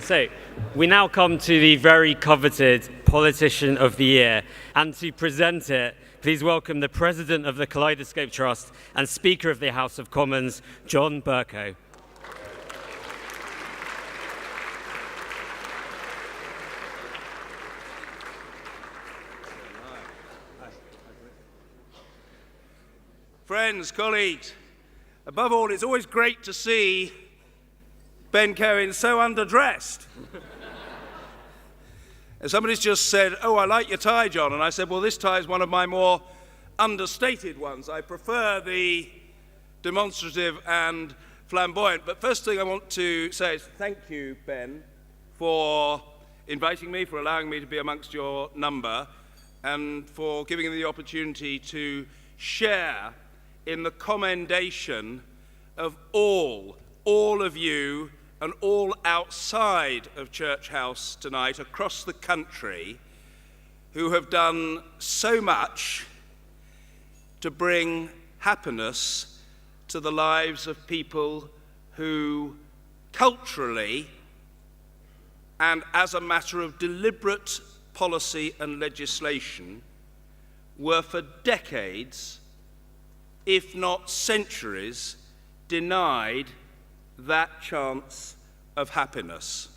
So, we now come to the very coveted Politician of the Year, and to present it, please welcome the President of the Kaleidoscope Trust and Speaker of the House of Commons, John Bercow. Friends, colleagues, above all, it's always great to see Ben Cohen so underdressed. And somebody's just said, "Oh, I like your tie, John." And I said, well, this tie is one of my more understated ones. I prefer the demonstrative and flamboyant. But first thing I want to say is thank you, Ben, for inviting me, for allowing me to be amongst your number, and for giving me the opportunity to share in the commendation of all of you and all outside of Church House tonight across the country who have done so much to bring happiness to the lives of people who culturally and as a matter of deliberate policy and legislation were for decades, if not centuries, denied that chance of happiness.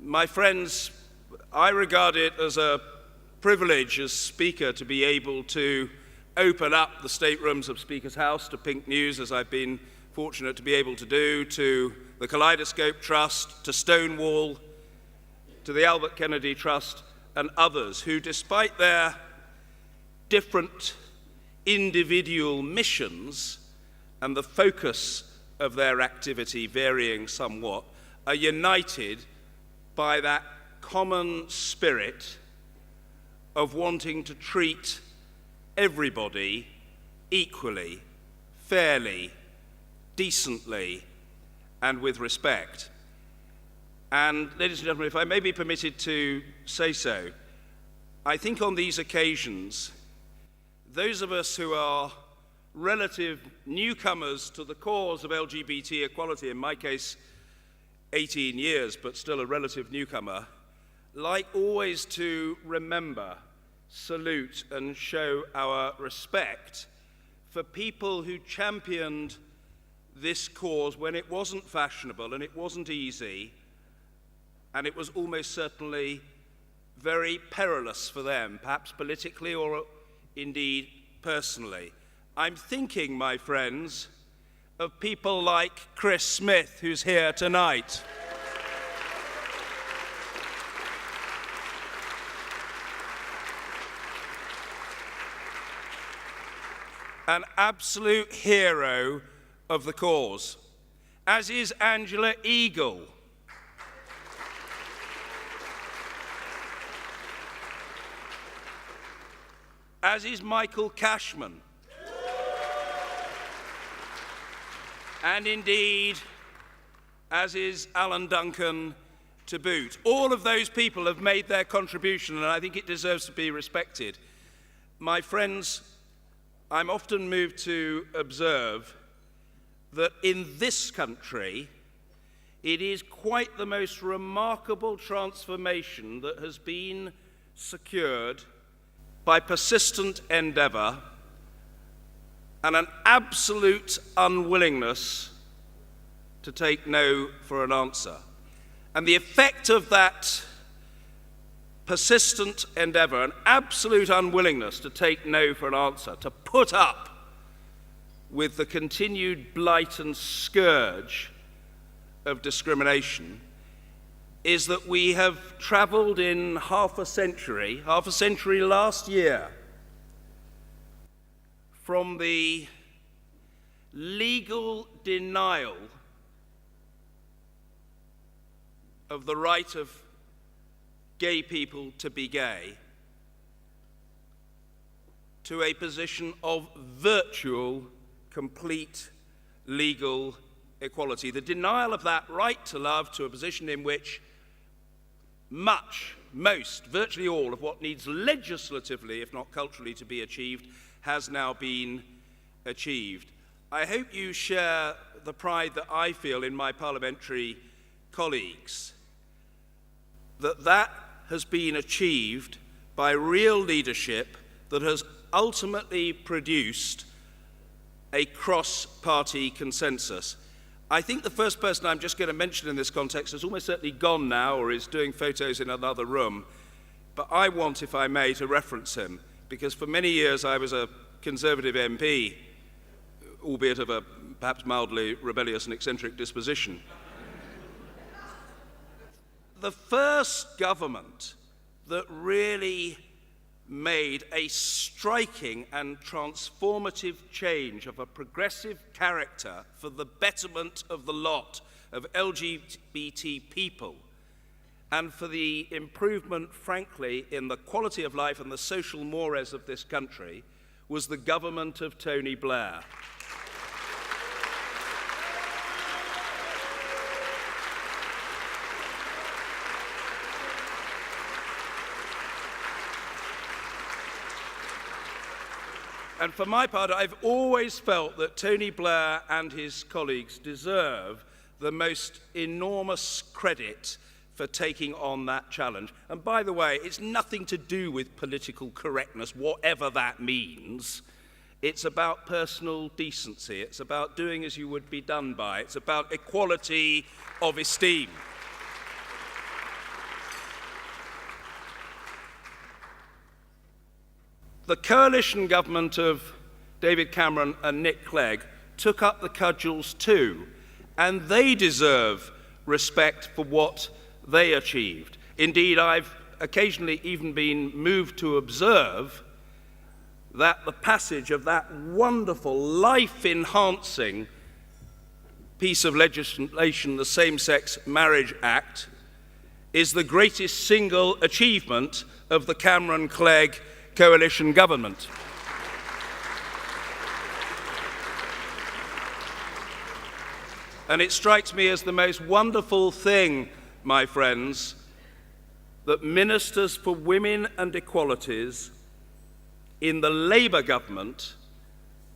My friends, I regard it as a privilege as Speaker to be able to open up the staterooms of Speaker's House to PinkNews, as I've been fortunate to be able to do, to the Kaleidoscope Trust, to Stonewall, to the Albert Kennedy Trust, and others who, despite their different individual missions and the focus of their activity varying somewhat, are united by that common spirit of wanting to treat everybody equally, fairly, decently, and with respect. And, ladies and gentlemen, if I may be permitted to say so, I think on these occasions, those of us who are relative newcomers to the cause of LGBT equality, in my case 18 years, but still a relative newcomer, like always to remember, salute, and show our respect for people who championed this cause when it wasn't fashionable and it wasn't easy, and it was almost certainly very perilous for them, perhaps politically or indeed personally. I'm thinking, my friends, of people like Chris Smith, who's here tonight. An absolute hero of the cause, as is Angela Eagle. As is Michael Cashman. And indeed, as is Alan Duncan to boot. All of those people have made their contribution, and I think it deserves to be respected. My friends, I'm often moved to observe that in this country, it is quite the most remarkable transformation that has been secured by persistent endeavor and an absolute unwillingness to take no for an answer. And the effect of that persistent endeavor, an absolute unwillingness to take no for an answer, to put up with the continued blight and scourge of discrimination, is that we have traveled in half a century last year, from the legal denial of the right of gay people to be gay to a position of virtual, complete legal equality. The denial of that right to love to a position in which most, virtually all of what needs legislatively, if not culturally, to be achieved has now been achieved. I hope you share the pride that I feel in my parliamentary colleagues, that has been achieved by real leadership that has ultimately produced a cross-party consensus. I think the first person I'm just going to mention in this context is almost certainly gone now or is doing photos in another room, but I want, if I may, to reference him, because for many years I was a Conservative MP, albeit of a perhaps mildly rebellious and eccentric disposition. The first government that really made a striking and transformative change of a progressive character for the betterment of the lot of LGBT people and for the improvement, frankly, in the quality of life and the social mores of this country was the government of Tony Blair. And for my part, I've always felt that Tony Blair and his colleagues deserve the most enormous credit for taking on that challenge. And by the way, it's nothing to do with political correctness, whatever that means. It's about personal decency. It's about doing as you would be done by. It's about equality of esteem. The coalition government of David Cameron and Nick Clegg took up the cudgels too, and they deserve respect for what they achieved. Indeed, I've occasionally even been moved to observe that the passage of that wonderful, life-enhancing piece of legislation, the Same-Sex Marriage Act, is the greatest single achievement of the Cameron-Clegg coalition government. And it strikes me as the most wonderful thing, my friends, that ministers for women and equalities in the Labour government,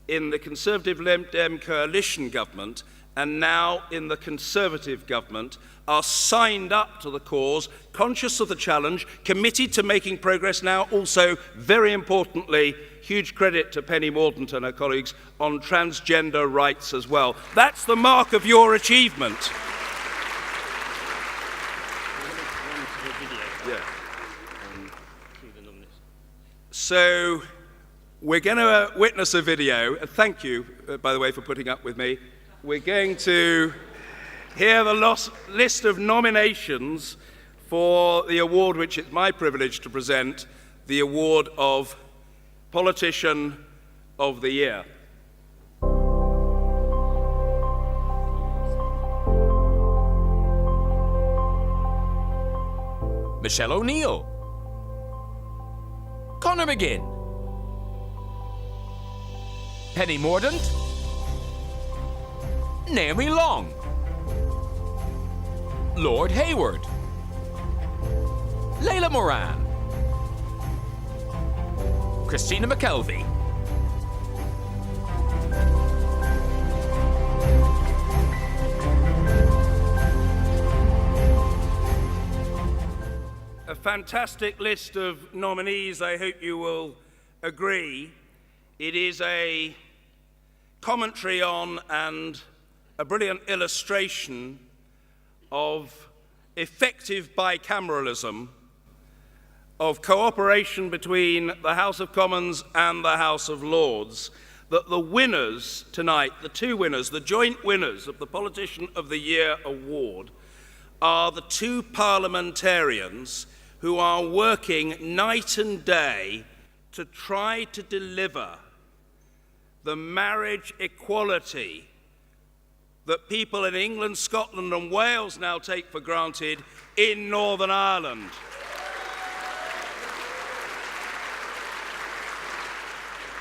in the Conservative Lib Dem coalition government, and now in the Conservative government are signed up to the cause, conscious of the challenge, committed to making progress now. Also, very importantly, huge credit to Penny Mordaunt and her colleagues on transgender rights as well. That's the mark of your achievement. Yeah. So we're going to witness a video. Thank you, by the way, for putting up with me. We're going to hear the list of nominations for the award which it's my privilege to present, the award of Politician of the Year. Michelle O'Neill, Conor McGinn, Penny Mordaunt, Naomi Long, Lord Hayward, Layla Moran, Christina McKelvey, A fantastic list of nominees, I hope you will agree. It is a commentary on and a brilliant illustration of effective bicameralism, of cooperation between the House of Commons and the House of Lords, that the winners tonight, the two winners, the joint winners of the Politician of the Year award, are the two parliamentarians who are working night and day to try to deliver the marriage equality that people in England, Scotland and Wales now take for granted in Northern Ireland.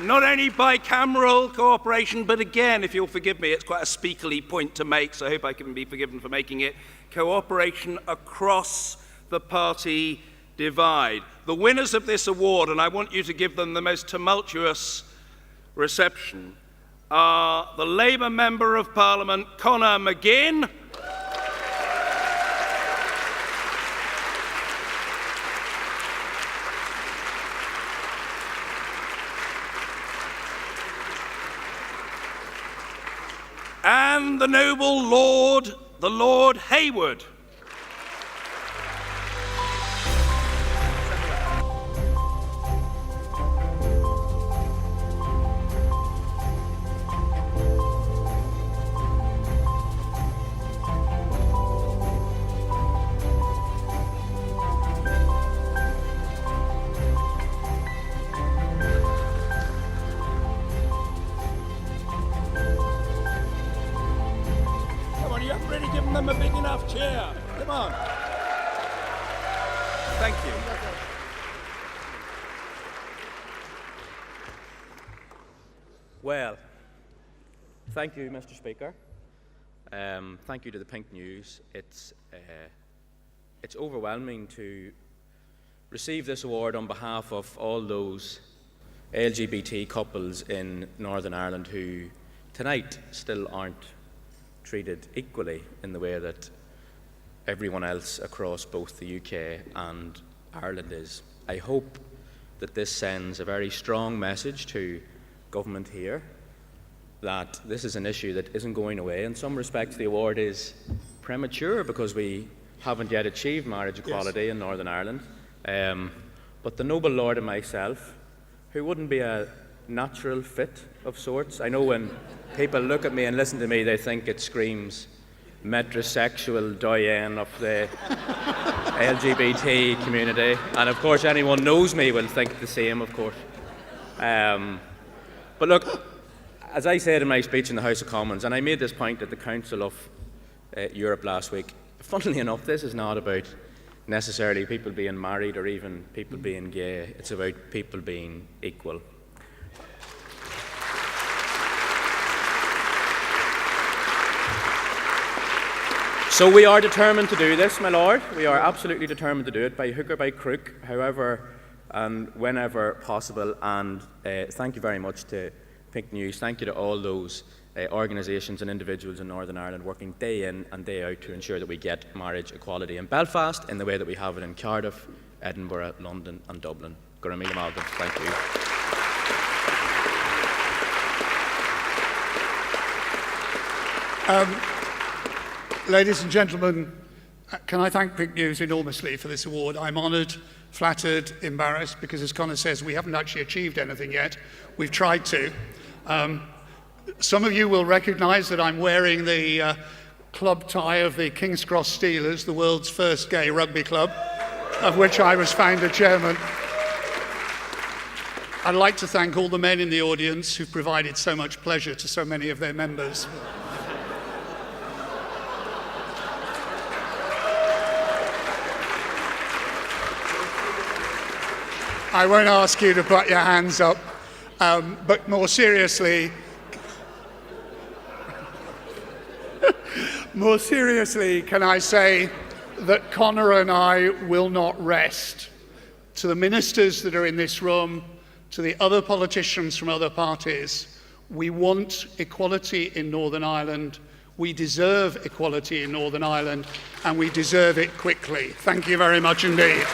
Not only bicameral cooperation, but again, if you'll forgive me, it's quite a speakily point to make, so I hope I can be forgiven for making it, cooperation across the party divide. The winners of this award, and I want you to give them the most tumultuous reception, are the Labour Member of Parliament, Conor McGinn. And the noble Lord, the Lord Hayward. You haven't really given them a big enough cheer. Come on. Thank you. Well, thank you, Mr. Speaker. Thank you to the Pink News. It's overwhelming to receive this award on behalf of all those LGBT couples in Northern Ireland who tonight still aren't treated equally in the way that everyone else across both the UK and Ireland is. I hope that this sends a very strong message to government here that this is an issue that isn't going away. In some respects, the award is premature because we haven't yet achieved marriage equality in Northern Ireland. But the noble Lord and myself, who wouldn't be a natural fit of sorts. I know when people look at me and listen to me, they think it screams metrosexual doyen of the LGBT community. And of course, anyone knows me will think the same, of course. But look, as I said in my speech in the House of Commons, and I made this point at the Council of Europe last week, funnily enough, this is not about necessarily people being married or even people being gay. It's about people being equal. So we are determined to do this, my Lord. We are absolutely determined to do it by hook or by crook, however and whenever possible. And thank you very much to Pink News. Thank you to all those organisations and individuals in Northern Ireland working day in and day out to ensure that we get marriage equality in Belfast in the way that we have it in Cardiff, Edinburgh, London and Dublin. Gurramila Malcolm, thank you. Ladies and gentlemen, can I thank Pink News enormously for this award. I'm honoured, flattered, embarrassed, because as Conor says, we haven't actually achieved anything yet. We've tried to. Some of you will recognise that I'm wearing the club tie of the King's Cross Steelers, the world's first gay rugby club, of which I was founder chairman. I'd like to thank all the men in the audience who've provided so much pleasure to so many of their members. I won't ask you to put your hands up, but more seriously, can I say that Conor and I will not rest. To the ministers that are in this room, to the other politicians from other parties, we want equality in Northern Ireland, we deserve equality in Northern Ireland, and we deserve it quickly. Thank you very much indeed.